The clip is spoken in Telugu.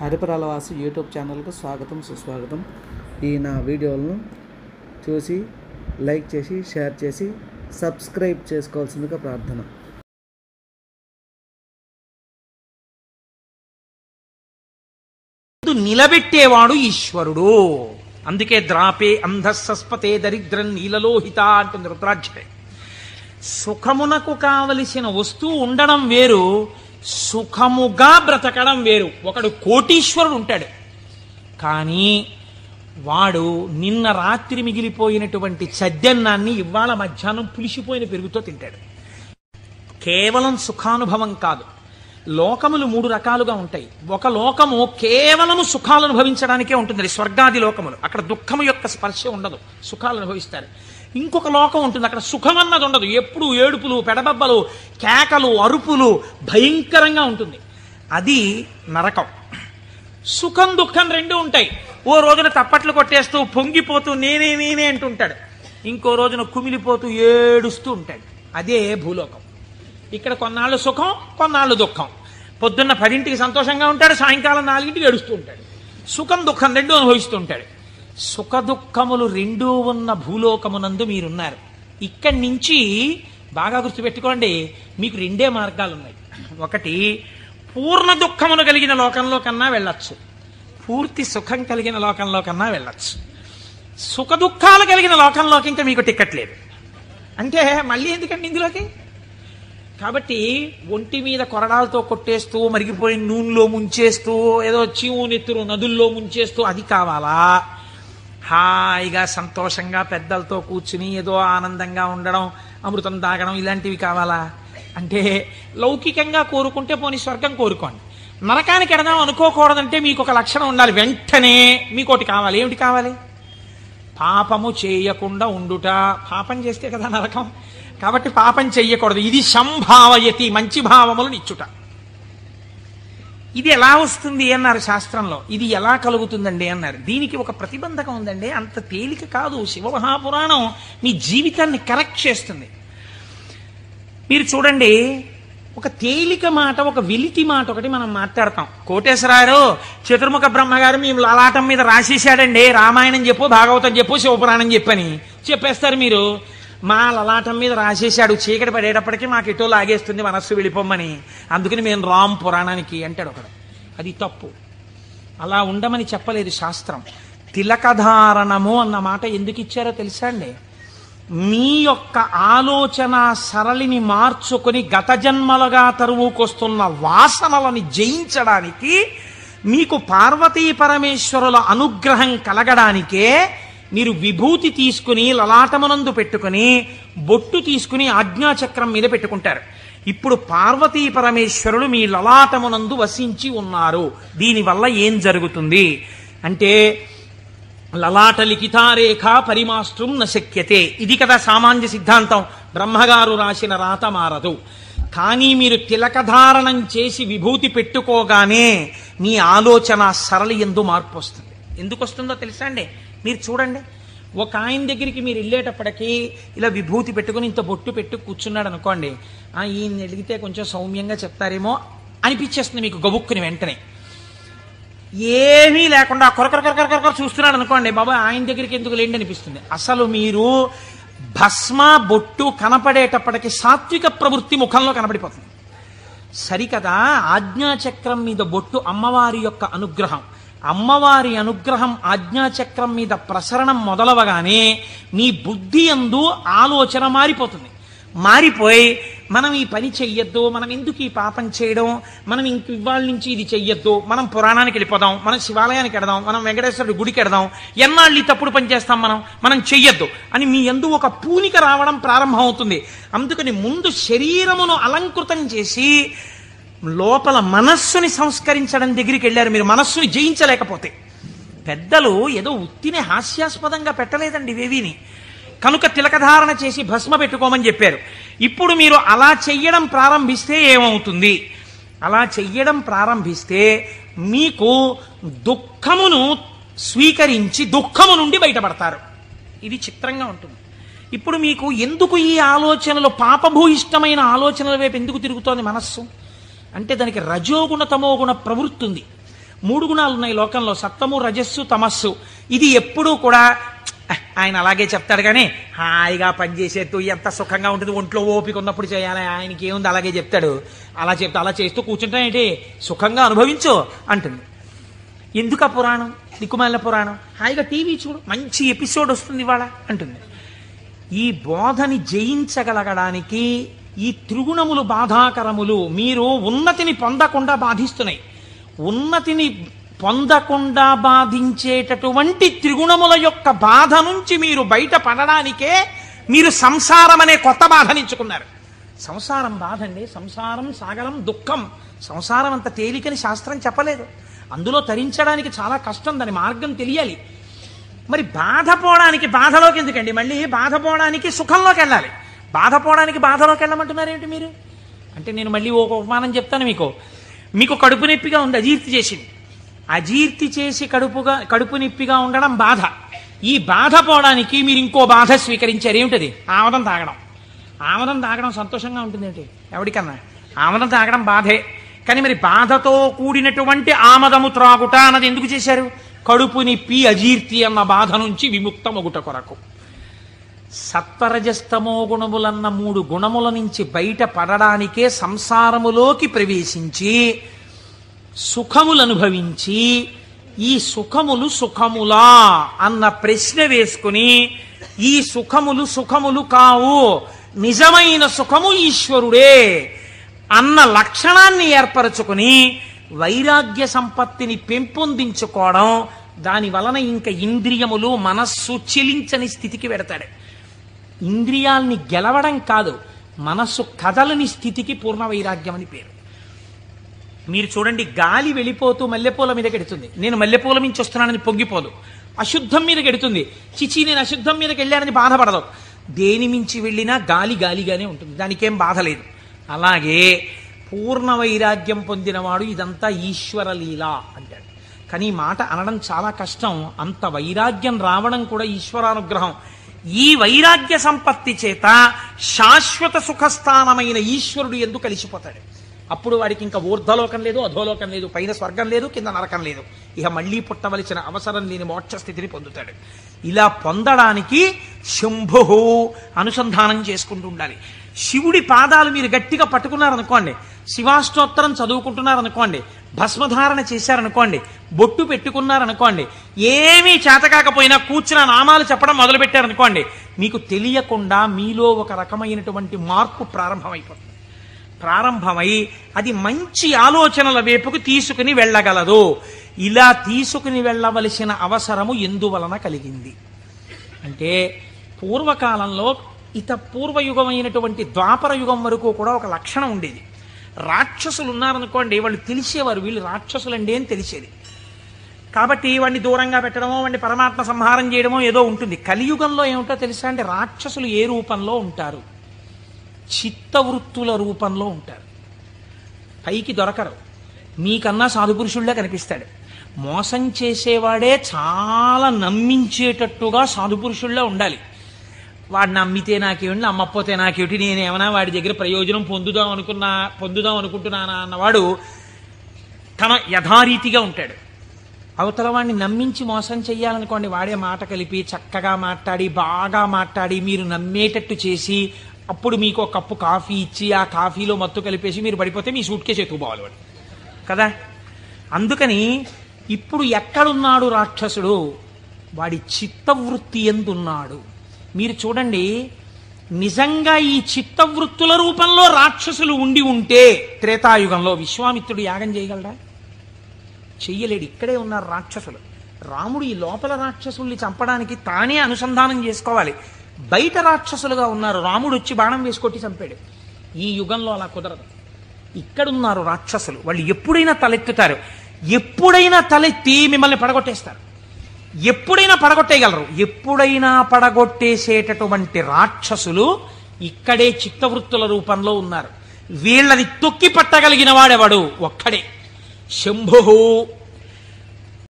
హరిపురాలవాసి యూట్యూబ్ ఛానల్కు స్వాగతం సుస్వాగతం. ఈ నా వీడియోలను చూసి లైక్ చేసి షేర్ చేసి సబ్స్క్రైబ్ చేసుకోవాల్సిందిగా ప్రార్థన. నిలబెట్టేవాడు ఈశ్వరుడు. అందుకే ద్రాపే అంధస్సస్పతే దరిద్రం నీలలోహిత అంటుంది రుద్రాధ్యాయం. సుఖమునకు కావలసిన వస్తువు ఉండడం వేరు, సుఖముగా బ్రతకడం వేరు. ఒకడు కోటీశ్వరుడు ఉంటాడు, కానీ వాడు నిన్న రాత్రి మిగిలిపోయినటువంటి చద్దన్నాన్ని ఇవాళ మధ్యాహ్నం పులిసిపోయిన పెరుగుతో తింటాడు. కేవలం సుఖానుభవం కాదు, లోకములు మూడు రకాలుగా ఉంటాయి. ఒక లోకము కేవలము సుఖాలు అనుభవించడానికే ఉంటుంది, స్వర్గాది లోకములు. అక్కడ దుఃఖము యొక్క స్పర్శ ఉండదు, సుఖాలు అనుభవిస్తారు. ఇంకొక లోకం ఉంటుంది, అక్కడ సుఖం అన్నది ఉండదు, ఎప్పుడు ఏడుపులు, పెడబబ్బలు, కేకలు, అరుపులు, భయంకరంగా ఉంటుంది. అది నరకం. సుఖం దుఃఖం రెండు ఉంటాయి. ఓ రోజున తప్పట్లు కొట్టేస్తూ పొంగిపోతూ నేనే నేనే అంటుంటాడు, ఇంకో రోజున కుమిలిపోతూ ఏడుస్తూ ఉంటాడు. అదే భూలోకం. ఇక్కడ కొన్నాళ్ళు సుఖం, కొన్నాళ్ళు దుఃఖం. పొద్దున్న 10ంటికి సంతోషంగా ఉంటాడు, సాయంకాలం 4ంటికి ఏడుస్తూ ఉంటాడు. సుఖం దుఃఖం రెండు అనుభవిస్తూ ఉంటాడు. సుఖ దుఃఖములు రెండూ ఉన్న భూలోకమునందు మీరున్నారు. ఇక్కడి నుంచి బాగా గుర్తుపెట్టుకోండి, మీకు రెండే మార్గాలు ఉన్నాయి. ఒకటి, పూర్ణ దుఃఖమును కలిగిన లోకంలో కన్నా వెళ్ళచ్చు, పూర్తి సుఖం కలిగిన లోకంలో కన్నా వెళ్ళచ్చు. సుఖ దుఃఖాలు కలిగిన లోకంలోకి ఇంకా మీకు టికెట్ లేదు. అంటే మళ్ళీ ఎందుకండి ఇందులోకి? కాబట్టి ఒంటి మీద కొరడాలతో కొట్టేస్తూ, మరిగిపోయిన నూనెలో ముంచేస్తూ, ఏదో చీవు నెత్తురు నదుల్లో ముంచేస్తూ అది కావాలా? హాయిగా సంతోషంగా పెద్దలతో కూర్చుని ఏదో ఆనందంగా ఉండడం, అమృతం తాగడం, ఇలాంటివి కావాలా? అంటే లౌకికంగా కోరుకుంటే పోనీ స్వర్గం కోరుకోండి. నరకానికి ఎడదాం అనుకోకూడదంటే మీకు ఒక లక్షణం ఉండాలి. వెంటనే మీకోటి కావాలి. ఏమిటి కావాలి? పాపము చేయకుండా ఉండుట. పాపం చేస్తే కదా నరకం. కాబట్టి పాపం చెయ్యకూడదు. ఇది సంభావయతి, మంచి భావములను ఇచ్చుట. ఇది ఎలా వస్తుంది అన్నారు శాస్త్రంలో. ఇది ఎలా కలుగుతుందండి అన్నారు. దీనికి ఒక ప్రతిబంధకం ఉందండి, అంత తేలిక కాదు. శివమహాపురాణం మీ జీవితాన్ని కరెక్ట్ చేస్తుంది. మీరు చూడండి, ఒక తేలిక మాట, ఒక వెలితి మాట ఒకటి మనం మాట్లాడతాం. కోటేశ్వరారు చతుర్ముఖ బ్రహ్మగారు మేము లలాటం మీద రాసేశాడండి, రామాయణం చెప్పు, భాగవతం చెప్పు, శివపురాణం చెప్పని చెప్పేస్తారు. మీరు మా లలాటం మీద రాసేశాడు, చీకటి పడేటప్పటికీ మాకు ఎటో లాగేస్తుంది మనస్సు వెళ్ళిపోమ్మని, అందుకని మేము రామ్ పురాణానికి అంటాడు ఒకడు. అది తప్పు. అలా ఉండమని చెప్పలేదు శాస్త్రం. తిలకధారణము అన్న మాట ఎందుకు ఇచ్చారో తెలుసా అండి? మీ యొక్క ఆలోచన సరళిని మార్చుకొని గత జన్మలుగా తరువుకొస్తున్న వాసనలని జయించడానికి, మీకు పార్వతీ పరమేశ్వరుల అనుగ్రహం కలగడానికే మీరు విభూతి తీసుకుని లలాటమునందు పెట్టుకుని, బొట్టు తీసుకుని ఆజ్ఞాచక్రం మీద పెట్టుకుంటారు. ఇప్పుడు పార్వతీ పరమేశ్వరులు మీ లలాటమునందు వసించి ఉన్నారు. దీనివల్ల ఏం జరుగుతుంది అంటే, లలాట లిఖితారేఖ పరిమాస్త్రం నశక్యతే. ఇది కదా సామాన్య సిద్ధాంతం. బ్రహ్మగారు రాసిన రాత మారదు. కానీ మీరు తిలకధారణం చేసి విభూతి పెట్టుకోగానే మీ ఆలోచన సరళి ఎందు మార్పు వస్తుంది. ఎందుకు వస్తుందో తెలుసా అండి? మీరు చూడండి, ఒక ఆయన దగ్గరికి మీరు వెళ్ళేటప్పటికీ ఇలా విభూతి పెట్టుకుని ఇంత బొట్టు పెట్టు కూర్చున్నాడు అనుకోండి, ఈయన అడిగితే కొంచెం సౌమ్యంగా చెప్తారేమో అనిపించేస్తుంది మీకు గబుక్కుని. వెంటనే ఏమీ లేకుండా కొరకొర చూస్తున్నాడు అనుకోండి, బాబా ఆయన దగ్గరికి ఎందుకు లేండి అనిపిస్తుంది. అసలు మీరు భస్మ బొట్టు కనపడేటప్పటికి సాత్విక ప్రవృత్తి ముఖంలో కనపడిపోతుంది. సరికదా, ఆజ్ఞాచక్రం మీద బొట్టు అమ్మవారి యొక్క అనుగ్రహం. అమ్మవారి అనుగ్రహం ఆజ్ఞాచక్రం మీద ప్రసరణం మొదలవగానే మీ బుద్ధి యందు ఆలోచన మారిపోతుంది. మారిపోయి మనం ఈ పని చెయ్యొద్దు, మనం ఎందుకు ఈ పాపం చేయడం, మనం ఇంక ఇవాళ నుంచి ఇది చెయ్యొద్దు, మనం పురాణానికి వెళ్ళిపోదాం, మనం శివాలయానికి వెడదాం, మనం వెంకటేశ్వరుడి గుడికి వెడదాం, ఎన్నాళ్ళు ఈ తప్పుడు పని చేస్తాం, మనం చెయ్యొద్దు అని మీ యందు ఒక పూనిక రావడం ప్రారంభం అవుతుంది. అందుకని ముందు శరీరమును అలంకృతం చేసి లోపల మనస్సుని సంస్కరించడం దగ్గరికి వెళ్ళారు. మీరు మనస్సుని జయించలేకపోతే. పెద్దలు ఏదో ఉత్తినే హాస్యాస్పదంగా పెట్టలేదండి ఇవేవిని. కనుక తిలకధారణ చేసి భస్మ పెట్టుకోమని చెప్పారు. ఇప్పుడు మీరు అలా చెయ్యడం ప్రారంభిస్తే ఏమవుతుంది? అలా చెయ్యడం ప్రారంభిస్తే మీకు దుఃఖమును స్వీకరించి దుఃఖము నుండి బయటపడతారు. ఇది చిత్రంగా ఉంటుంది. ఇప్పుడు మీకు ఎందుకు ఈ ఆలోచనలు, పాపభూయిష్టమైన ఆలోచనల వైపు ఎందుకు తిరుగుతోంది మనస్సు అంటే, దానికి రజోగుణ తమోగుణ ప్రవృత్తి ఉంది. 3 గుణాలు ఉన్నాయి లోకంలో, సత్వము, రజస్సు, తమస్సు. ఇది ఎప్పుడూ కూడా ఆయన అలాగే చెప్తాడు కానీ హాయిగా పనిచేసేట్టు ఎంత సుఖంగా ఉంటుంది, ఒంట్లో ఓపిక ఉన్నప్పుడు చేయాలి, ఆయనకి ఏముంది అలాగే చెప్తాడు. అలా చేస్తూ కూర్చుంటా ఏంటి, సుఖంగా అనుభవించు అంటుంది. ఎందుకు ఆ పురాణం, దిక్కుమాలిన పురాణం, హాయిగా టీవీ చూడు, మంచి ఎపిసోడ్ వస్తుంది ఇవాళ అంటుంది. ఈ బోధని జయించగలగడానికి ఈ త్రిగుణములు బాధాకరములు, మీరు ఉన్నతిని పొందకుండా బాధిస్తున్నాయి. ఉన్నతిని పొందకుండా బాధించేటటువంటి త్రిగుణముల యొక్క బాధ నుంచి మీరు బయటపడడానికే మీరు సంసారం అనే కొత్త బాధనించుకున్నారు. సంసారం బాధ అండి, సంసారం సాగరం దుఃఖం. సంసారం అంత తేలికని శాస్త్రం చెప్పలేదు, అందులో తరించడానికి చాలా కష్టం, దాని మార్గం తెలియాలి. మరి బాధపోవడానికి బాధలోకి ఎందుకండి, మళ్ళీ బాధపోవడానికి సుఖంలోకి వెళ్ళాలి. బాధపోవడానికి బాధలోకి వెళ్ళమంటున్నారు ఏమిటి మీరు అంటే, నేను మళ్ళీ ఒక ఉపమానం చెప్తాను మీకు కడుపు నొప్పిగా ఉంది, అజీర్తి చేసింది. అజీర్తి చేసి కడుపు నొప్పిగా ఉండడం బాధ. ఈ బాధ పోవడానికి మీరు ఇంకో బాధ స్వీకరించారు, ఏమిటది, ఆమదం తాగడం. ఆమదం తాగడం సంతోషంగా ఉంటుంది ఏంటి, ఎవరికన్నా ఆమదం తాగడం బాధే. కానీ మరి బాధతో కూడినటువంటి ఆమదము త్రాగుట అన్నది ఎందుకు చేశారు, కడుపు నొప్పి అజీర్తి అన్న బాధ నుంచి విముక్తమగుట కొరకు. సత్వరజస్తమో గుణములన్న 3 గుణముల నుంచి బయట పడడానికే సంసారములోకి ప్రవేశించి సుఖములు అనుభవించి, ఈ సుఖములు సుఖములా అన్న ప్రశ్న వేసుకుని, ఈ సుఖములు కావు, నిజమైన సుఖము ఈశ్వరుడే అన్న లక్షణాన్ని ఏర్పరచుకుని వైరాగ్య సంపత్తిని పెంపొందించుకోవడం, దాని వలన ఇంకా ఇంద్రియములు మనస్సు చెలించని స్థితికి వెడతాడు. ఇంద్రియాల్ని గెలవడం కాదు, మనస్సు కదలని స్థితికి పూర్ణ వైరాగ్యం అని పేరు. మీరు చూడండి, గాలి వెళ్ళిపోతూ మల్లెపూల మీద గెడుతుంది, నేను మల్లెపూల మించి వస్తున్నానని పొంగిపోదు. అశుద్ధం మీద గెడుతుంది, చిచి నేను అశుద్ధం మీదకి వెళ్ళానని బాధపడదు. దేని మించి వెళ్ళినా గాలి గాలిగానే ఉంటుంది, దానికేం బాధ లేదు. అలాగే పూర్ణ వైరాగ్యం పొందినవాడు ఇదంతా ఈశ్వర లీల అంటాడు. కానీ ఈ మాట అనడం చాలా కష్టం, అంత వైరాగ్యం రావడం కూడా ఈశ్వరానుగ్రహం. ఈ వైరాగ్య సంపత్తి చేత శాశ్వత సుఖస్థానమైన ఈశ్వరుడు ఎందుకు కలిసిపోతాడు. అప్పుడు వాడికి ఇంకా ఊర్ధ్వలోకం లేదు, అధోలోకం లేదు, పైన స్వర్గం లేదు, కింద నరకం లేదు, ఇక మళ్ళీ పుట్టవలసిన అవసరం లేని మోక్ష స్థితిని పొందుతాడు. ఇలా పొందడానికి శంభు అనుసంధానం చేసుకుంటూ ఉండాలి. శివుడి పాదాలు మీరు గట్టిగా పట్టుకున్నారనుకోండి, శివాష్టోత్తరం చదువుకుంటున్నారనుకోండి, భస్మధారణ చేశారనుకోండి, బొట్టు పెట్టుకున్నారనుకోండి, ఏమీ చేతకాకపోయినా కూర్చున్న నామాలు చెప్పడం మొదలుపెట్టారనుకోండి, మీకు తెలియకుండా మీలో ఒక రకమైనటువంటి మార్పు ప్రారంభమై అది మంచి ఆలోచనల వైపుకు తీసుకుని వెళ్ళగలదు. ఇలా తీసుకుని వెళ్ళవలసిన అవసరము ఎందువలన కలిగింది అంటే, పూర్వకాలంలో పూర్వయుగమైనటువంటి ద్వాపర యుగం వరకు కూడా ఒక లక్షణం ఉండేది. రాక్షసులు ఉన్నారనుకోండి, వాళ్ళు తెలిసేవారు వీళ్ళు రాక్షసులండి అని తెలిసేది. కాబట్టి వాడిని దూరంగా పెట్టడమో, వాడిని పరమాత్మ సంహారం చేయడమో ఏదో ఉంటుంది. కలియుగంలో ఏమిటో తెలుసా అంటే, రాక్షసులు ఏ రూపంలో ఉంటారు, చిత్తవృత్తుల రూపంలో ఉంటారు. పైకి దొరకరు, మీకన్నా సాధుపురుషుళ్ళే కనిపిస్తాడు. మోసం చేసేవాడే చాలా నమ్మించేటట్టుగా సాధుపురుషుళ్ళే ఉండాలి. వాడు నమ్మితే నాకేమిటి, నమ్మకపోతే నాకేమిటి, నేనేమన్నా వాడి దగ్గర ప్రయోజనం పొందుదాం అనుకుంటున్నానా అన్నవాడు తన యథారీతిగా ఉంటాడు. అవతల వాడిని నమ్మించి మోసం చెయ్యాలనుకోండి, వాడే మాట కలిపి చక్కగా మాట్లాడి బాగా మాట్లాడి మీరు నమ్మేటట్టు చేసి, అప్పుడు మీకు ఒక కప్పు కాఫీ ఇచ్చి ఆ కాఫీలో మత్తు కలిపేసి మీరు పడిపోతే మీ సూట్ కేసు ఎత్తుకుపోవాలి వాడు కదా. అందుకని ఇప్పుడు ఎక్కడున్నాడు రాక్షసుడు, వాడి చిత్తవృత్తి ఎందున్నాడు. మీరు చూడండి, నిజంగా ఈ చిత్తవృత్తుల రూపంలో రాక్షసులు ఉండి ఉంటే త్రేతాయుగంలో విశ్వామిత్రుడు యాగం చేయగలడా, చెయ్యలేడు. ఇక్కడే ఉన్నారు రాక్షసులు. రాముడు ఈ లోపల రాక్షసుల్ని చంపడానికి తానే అనుసంధానం చేసుకోవాలి. బయట రాక్షసులుగా ఉన్నారు, రాముడు వచ్చి బాణం వేసి కొట్టి చంపాడు. ఈ యుగంలో అలా కుదరదు. ఇక్కడున్నారు రాక్షసులు, వాళ్ళు ఎప్పుడైనా తలెత్తుతారు, ఎప్పుడైనా తలెత్తి మిమ్మల్ని పడగొట్టేస్తారు, ఎప్పుడైనా పడగొట్టేయగలరు. ఎప్పుడైనా పడగొట్టేసేటటువంటి రాక్షసులు ఇక్కడే చిత్తవృత్తుల రూపంలో ఉన్నారు. వీళ్ళని తొక్కి పట్టగలిగిన వాడెవడు, ఒక్కడే శంభు